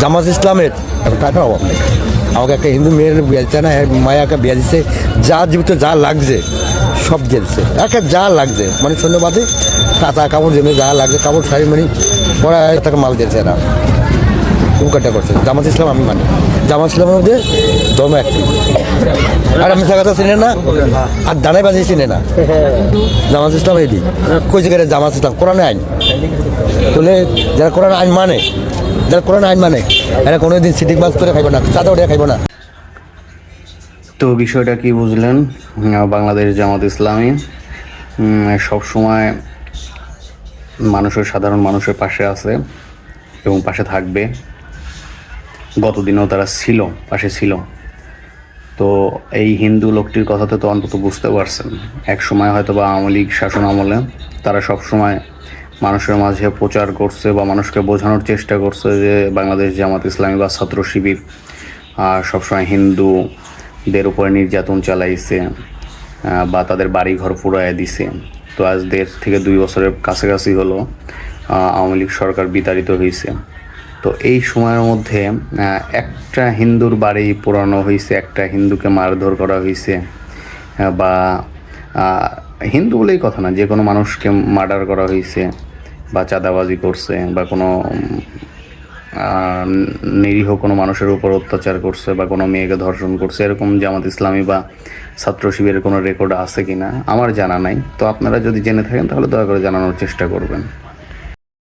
জামাত ইসলামের টাকার অভাব নেই। আমাকে একটা হিন্দু মেয়ের বিয়ে দিচ্ছে না, মায়াকে বিয়ে দিচ্ছে, যা জীবিত যা লাগছে সব দিচ্ছে, একে যা লাগছে মানে শূন্যবাদে কাঁথা কাপড় জমে যা লাগছে কাপড় শাড়ি মানে পড়া তাকে মাল দিচ্ছে না, উকারটা করছে। জামাত ইসলাম আমি মানি, জামাত ইসলামের মধ্যে ধর্ম একটি, আর আমি কথা চিনে না, আর দানাই বাজিয়ে চিনে না। জামাত ইসলাম এটি কই জায়গায় জামাত ইসলাম কোরআনে আইন বলে, যারা কোরআন আইন মানে, যারা কোরআন আইন মানে এরা কোনোদিন সিটিং বাস করে খাইব না, চাঁদা উঠে খাইব না। তো বিষয়টা কি বুঝলেন? বাংলাদেশ জামাত ইসলামী সবসময় সাধারণ মানুষের পাশে আছে এবং পাশে থাকবে। গতদিনও তারা পাশে ছিল। তো এই হিন্দু লোকটির কথাতে তো অন্তত বুঝতে পারছেন, এক সময় হয়তো বা আওয়ামী লীগ শাসন আমলে তারা সবসময় মানুষের মাঝে প্রচার করছে বা মানুষকে বোঝানোর চেষ্টা করছে যে বাংলাদেশ জামাত ইসলামী বা ছাত্র শিবির সবসময় হিন্দুদের উপরে নির্যাতন চালাইছে বা তাদের বাড়িঘর পুড়াইয়া দিছে। তো আজ 1.5 থেকে 2 বছরের কাছাকাছি হলো আওয়ামী লীগ সরকার বিতাড়িত হয়েছে। তো এই সময়ের মধ্যে একটা হিন্দুর বাড়ি পোড়ানো হয়েছে, একটা হিন্দুকে মারধর করা হয়েছে, বা হিন্দু বলেই কথা না, যে কোনো মানুষকে মার্ডার করা হয়েছে বা চাঁদাবাজি করছে বা কোনো নিরীহ কোনো মানুষের উপর অত্যাচার করছে বা কোনো মেয়েকে ধর্ষণ করছে, এরকম জামাত ইসলামী বা ছাত্র শিবিরের কোনো রেকর্ড আছে কিনা আমার জানা নাই। তো আপনারা যদি জেনে থাকেন তাহলে দয়া করে জানানোর চেষ্টা করবেন।